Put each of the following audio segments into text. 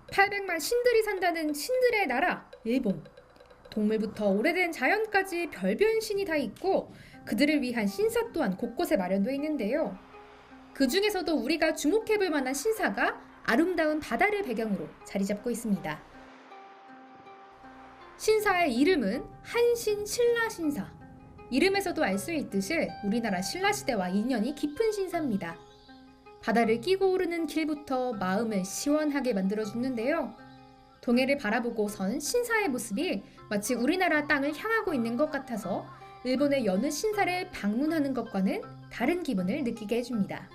800만 신들이 산다는 신들의 나라, 일본. 동물부터 오래된 자연까지 별별 신이 다 있고 그들을 위한 신사 또한 곳곳에 마련되어 있는데요. 그 중에서도 우리가 주목해볼 만한 신사가 아름다운 바다를 배경으로 자리 잡고 있습니다. 신사의 이름은 한신 신라 신사. 이름에서도 알 수 있듯이 우리나라 신라시대와 인연이 깊은 신사입니다. 바다를 끼고 오르는 길부터 마음을 시원하게 만들어주는데요. 동해를 바라보고 선 신사의 모습이 마치 우리나라 땅을 향하고 있는 것 같아서 일본의 여느 신사를 방문하는 것과는 다른 기분을 느끼게 해줍니다.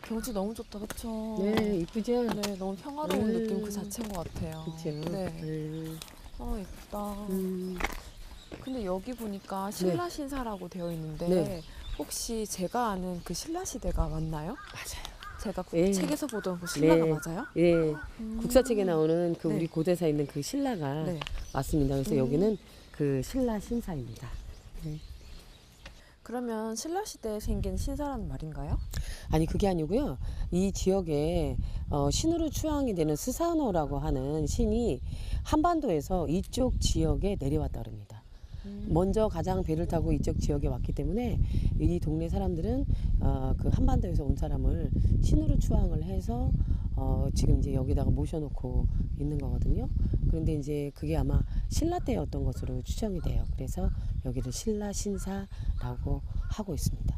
경치 너무 좋다, 그쵸? 네, 이쁘죠? 네, 너무 평화로운 느낌 그 자체인 것 같아요. 그쵸. 네. 예쁘다. 근데 여기 보니까 네. 신라신사라고 되어 있는데 네. 혹시 제가 아는 그 신라시대가 맞나요? 맞아요. 제가 예. 책에서 보던 그 신라가 네. 맞아요? 예, 국사책에 나오는 그 네. 우리 고대사에 있는 그 신라가 네. 맞습니다. 그래서 여기는 그 신라 신사입니다. 그러면 신라시대에 생긴 신사라는 말인가요? 아니 그게 아니고요. 이 지역에 신으로 추앙이 되는 스사노라고 하는 신이 한반도에서 이쪽 지역에 내려왔다 그럽니다. 먼저 가장 배를 타고 이쪽 지역에 왔기 때문에 이 동네 사람들은 그 한반도에서 온 사람을 신으로 추앙을 해서 지금 이제 여기다가 모셔놓고 있는 거거든요. 그런데 이제 그게 아마 신라 때였던 것으로 추정이 돼요. 그래서 여기를 신라 신사라고 하고 있습니다.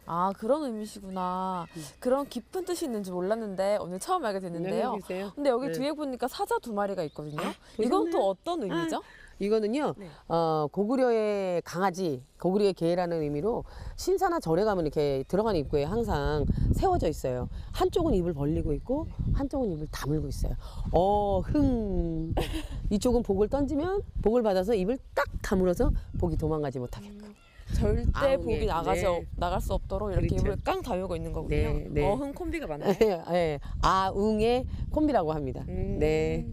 아, 그런 의미시구나. 그런 깊은 뜻이 있는지 몰랐는데 오늘 처음 알게 됐는데요. 글쎄요. 근데 여기 네. 뒤에 보니까 사자 2마리가 있거든요. 아, 이건 보셨나요? 또 어떤 의미죠? 이거는요, 네. 고구려의 강아지, 고구려의 개라는 의미로 신사나 절에 가면 이렇게 들어가는 입구에 항상 세워져 있어요. 한쪽은 입을 벌리고 있고, 한쪽은 입을 다물고 있어요. 이쪽은 복을 던지면 복을 받아서 입을 딱 다물어서 복이 도망가지 못하게끔. 절대 아웅에, 복이 네. 나갈 수 없도록 이렇게 그렇죠. 입을 깡 다물고 있는 거군요. 네, 네. 어흥 콤비가 맞나요? 예, 아웅의 콤비라고 합니다. 네.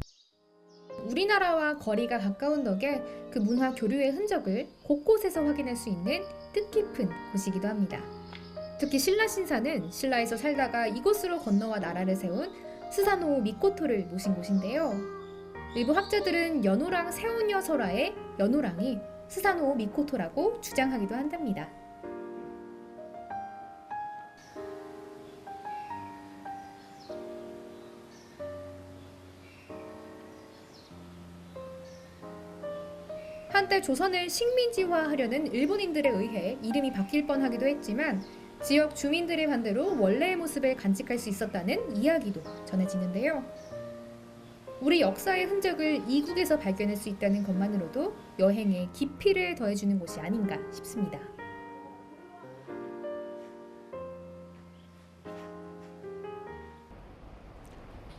우리나라와 거리가 가까운 덕에 그 문화 교류의 흔적을 곳곳에서 확인할 수 있는 뜻깊은 곳이기도 합니다. 특히 신라 신사는 신라에서 살다가 이곳으로 건너와 나라를 세운 스사노 미코토를 모신 곳인데요. 일부 학자들은 연호랑 세운여 설화의 연호랑이 스사노 미코토라고 주장하기도 한답니다. 한때 조선을 식민지화하려는 일본인들에 의해 이름이 바뀔 뻔하기도 했지만 지역 주민들의 반대로 원래의 모습을 간직할 수 있었다는 이야기도 전해지는데요. 우리 역사의 흔적을 이국에서 발견할 수 있다는 것만으로도 여행에 깊이를 더해주는 곳이 아닌가 싶습니다.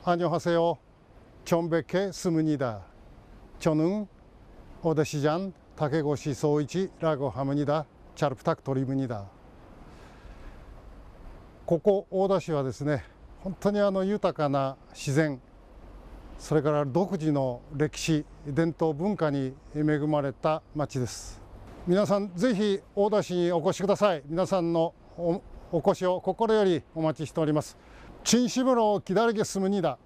안녕하세요. 전백회 스문이다. 저는 오다시장 타케고시 소이치라고 합니다. 잘 부탁드립니다. ここ大田市はですね、本当に豊かな自然、それから独自の歴史、伝統文化に恵まれた町です。皆さんぜひ大田市にお越しください。皆さんのお越しを心よりお待ちしております。진심으로 기다리겠습니다.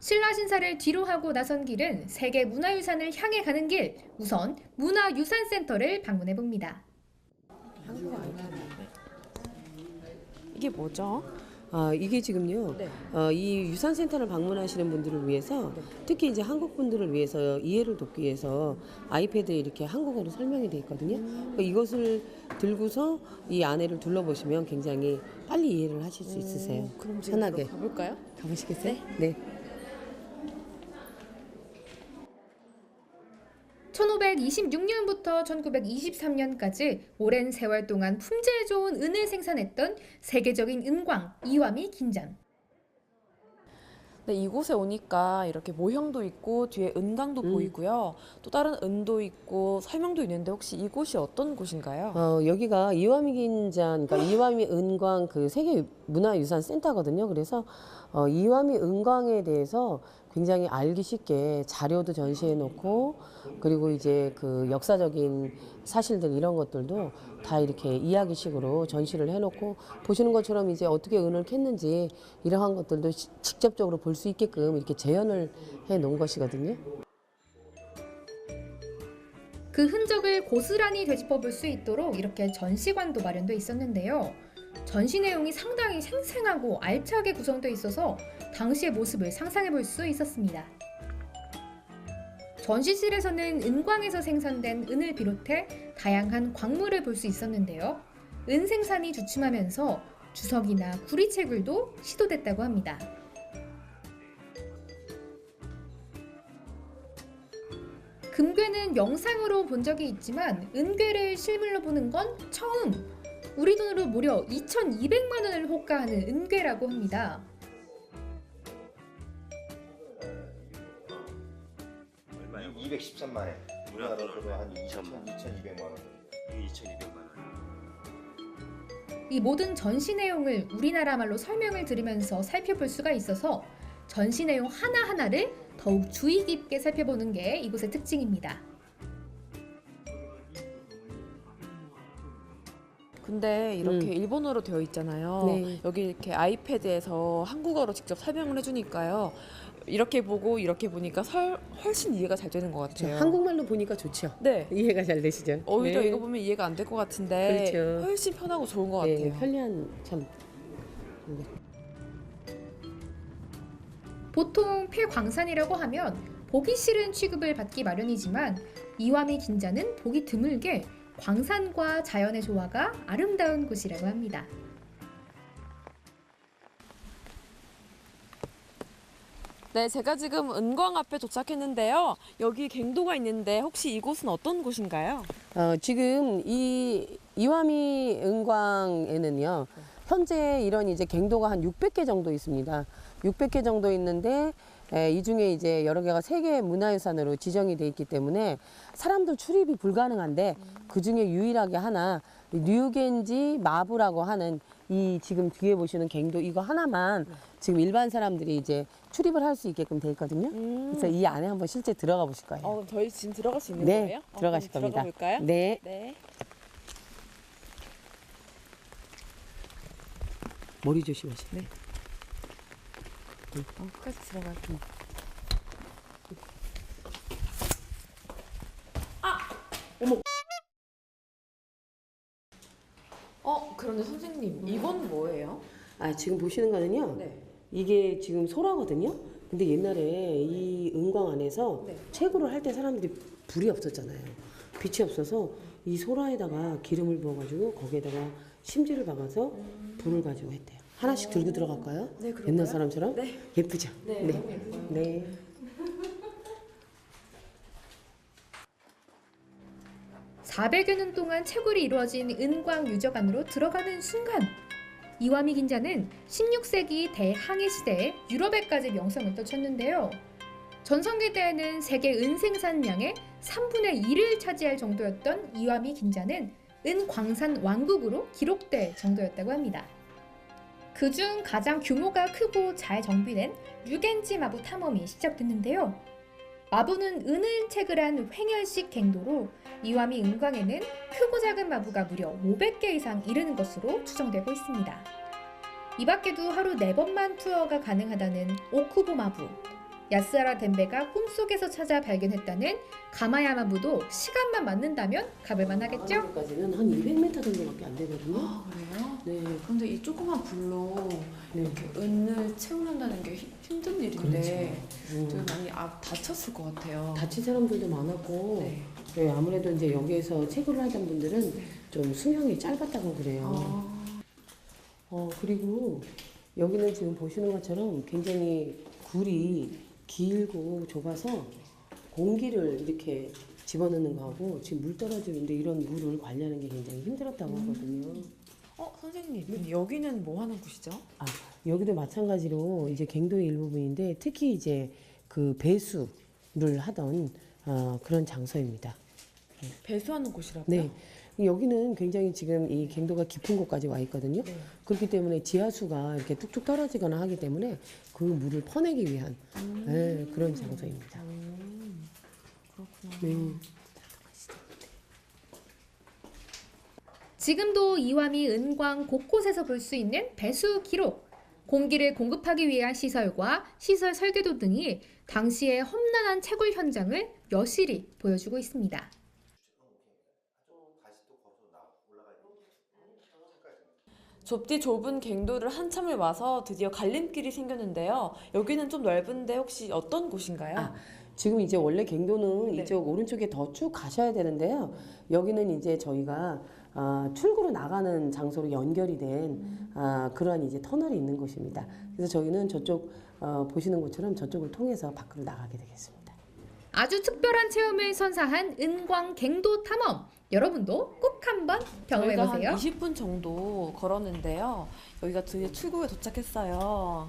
신라 신사를 뒤로 하고 나선 길은 세계 문화유산을 향해 가는 길. 우선 문화유산센터를 방문해 봅니다. 이게 뭐죠? 이게 지금요, 네. 이 유산센터를 방문하시는 분들을 위해서 특히 이제 한국 분들을 위해서 이해를 돕기 위해서 아이패드에 이렇게 한국어로 설명이 되어 있거든요. 그러니까 이것을 들고서 이 안에를 둘러보시면 굉장히 빨리 이해를 하실 수 있으세요. 그럼 지금 편하게. 가볼까요? 가보시겠어요? 네. 1526년부터 1923년까지 오랜 세월 동안 품질 좋은 은을 생산했던 세계적인 은광 이와미 긴잔. 네, 이곳에 오니까 이렇게 모형도 있고 뒤에 은강도 보이고요. 또 다른 은도 있고 설명도 있는데 혹시 이곳이 어떤 곳인가요? 여기가 이와미 긴잔, 그러니까 이와미 은광 그 세계 문화유산 센터거든요. 그래서 이와미 은광에 대해서 굉장히 알기 쉽게 자료도 전시해 놓고 그리고 이제 그 역사적인 사실들 이런 것들도 다 이렇게 이야기식으로 전시를 해놓고 보시는 것처럼 이제 어떻게 은을 캤는지 이러한 것들도 직접적으로 볼 수 있게끔 이렇게 재현을 해 놓은 것이거든요. 그 흔적을 고스란히 되짚어 볼 수 있도록 이렇게 전시관도 마련돼 있었는데요. 전시 내용이 상당히 생생하고 알차게 구성되어 있어서 당시의 모습을 상상해 볼 수 있었습니다. 전시실에서는 은광에서 생산된 은을 비롯해 다양한 광물을 볼 수 있었는데요. 은 생산이 주춤하면서 주석이나 구리채굴도 시도됐다고 합니다. 금괴는 영상으로 본 적이 있지만 은괴를 실물로 보는 건 처음! 우리 돈으로 무려 2,200만 원을 호가하는 은괴라고 합니다. 얼마요? 213만 원. 우리나라로 한 2,200만 원. 2,200만 원. 이 모든 전시 내용을 우리나라 말로 설명을 들으면서 살펴볼 수가 있어서 전시 내용 하나하나를 더욱 주의 깊게 살펴보는 게 이곳의 특징입니다. 근데 이렇게 일본어로 되어 있잖아요. 네. 여기 이렇게 아이패드에서 한국어로 직접 설명을 해주니까요. 이렇게 보고 이렇게 보니까 훨씬 이해가 잘 되는 것 같아요. 한국말로 보니까 좋죠. 네. 이해가 잘 되시죠? 오히려 네. 이거 보면 이해가 안 될 것 같은데 그렇죠. 훨씬 편하고 좋은 것 네, 같아요. 편리한 참. 보통 폐광산이라고 하면 보기 싫은 취급을 받기 마련이지만 이와미 긴자는 보기 드물게 광산과 자연의 조화가 아름다운 곳이라고 합니다. 네, 제가 지금 은광 앞에 도착했는데요. 여기 갱도가 있는데 혹시 이곳은 어떤 곳인가요? 지금 이 이와미 은광에는요, 현재 이런 이제 갱도가 한 600개 정도 있습니다. 600개 정도 있는데 이 중에 이제 여러 개가 세계 문화유산으로 지정이 돼 있기 때문에 사람들 출입이 불가능한데 그 중에 유일하게 하나 류겐지 마부라고 하는 이 지금 뒤에 보시는 갱도 이거 하나만 지금 일반 사람들이 이제 출입을 할 수 있게끔 돼 있거든요. 그래서 이 안에 한번 실제 들어가 보실 거예요. 그럼 저희 지금 들어갈 수 있는 네, 거예요? 들어가실 그럼 겁니다. 들어가 볼까요? 네. 네. 머리 조심하세요. 네. 끝까지 들어갈게요. 그런데 선생님, 이건 뭐예요? 지금 보시는 거는요. 네. 이게 지금 소라거든요. 근데 옛날에 이 은광 안에서 네. 채굴을 할 때 사람들이 불이 없었잖아요. 빛이 없어서 이 소라에다가 기름을 부어가지고 거기에다가 심지를 박아서 불을 가지고 했대요. 하나씩 들고 들어갈까요? 네, 그럴까요? 옛날 사람처럼? 네. 예쁘죠? 네, 너무 예뻐요. 네. (400여 년) 동안 채굴이 이루어진 은광 유적안으로 들어가는 순간 이와미 긴자는 16세기 대항해 시대에 유럽에까지 명성을 떨쳤는데요. 전성기 때에는 세계 은 생산량의 3분의 1을 차지할 정도였던 이와미 긴자는 은 광산 왕국으로 기록될 정도였다고 합니다. 그중 가장 규모가 크고 잘 정비된 류겐지 마부 탐험이 시작됐는데요. 마부는 은을 채굴한 횡혈식 갱도로 이와미 은광에는 크고 작은 마부가 무려 500개 이상 이르는 것으로 추정되고 있습니다. 이 밖에도 하루 4번만 투어가 가능하다는 오쿠보 마부, 야스하라 덴베가 꿈속에서 찾아 발견했다는 가마야 마부도 시간만 맞는다면 가볼만 하겠죠? 여기까지는 한 200m 정도밖에 안 되거든요. 아, 그래요? 네. 근데 이 조그만 불로 네. 이렇게 은을 채운다는 게 힘든 일인데 그렇죠. 되게 많이 다쳤을 것 같아요. 다친 사람들도 많았고 네. 네, 아무래도 이제 여기에서 채굴을 하던 분들은 좀 수명이 짧았다고 그래요. 그리고 여기는 지금 보시는 것처럼 굉장히 굴이 길고 좁아서 공기를 이렇게 집어넣는 거하고 지금 물 떨어지는데 이런 물을 관리하는 게 굉장히 힘들었다고 하거든요. 선생님, 여기는 뭐 하는 곳이죠? 여기도 마찬가지로 이제 갱도의 일부분인데 특히 이제 그 배수를 하던 그런 장소입니다. 배수하는 곳이라고요? 네. 여기는 굉장히 지금 이 갱도가 깊은 곳까지 와 있거든요. 네. 그렇기 때문에 지하수가 이렇게 뚝뚝 떨어지거나 하기 때문에 그 물을 퍼내기 위한 네, 그런 장소입니다. 그렇구나. 네. 지금도 이화미 은광 곳곳에서 볼 수 있는 배수 기록, 공기를 공급하기 위한 시설과 시설 설계도 등이 당시의 험난한 채굴 현장을 여실히 보여주고 있습니다. 좁디 좁은 갱도를 한참을 와서 드디어 갈림길이 생겼는데요. 여기는 좀 넓은데 혹시 어떤 곳인가요? 지금 이제 원래 갱도는 네. 이쪽 오른쪽에 더 쭉 가셔야 되는데요. 여기는 이제 저희가 출구로 나가는 장소로 연결이 된 그러한 이제 터널이 있는 곳입니다. 그래서 저희는 저쪽 보시는 것처럼 저쪽을 통해서 밖으로 나가게 되겠습니다. 아주 특별한 체험을 선사한 은광 갱도 탐험. 여러분도 꼭 한번 경험해보세요. 저희가 한 20분 정도 걸었는데요. 여기가 드디어 출구에 도착했어요.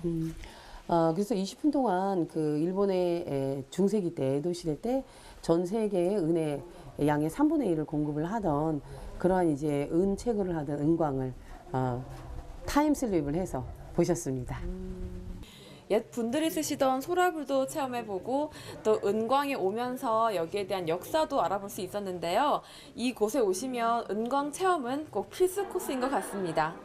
그래서 20분 동안 그 일본의 중세기 때 에도 시대 때 전 세계의 은의 양의 3분의 1을 공급을 하던 그러한 이제 은 채굴을 하던 은광을 타임슬립을 해서 보셨습니다. 옛 분들이 쓰시던 소라불도 체험해보고 또 은광에 오면서 여기에 대한 역사도 알아볼 수 있었는데요. 이곳에 오시면 은광 체험은 꼭 필수 코스인 것 같습니다.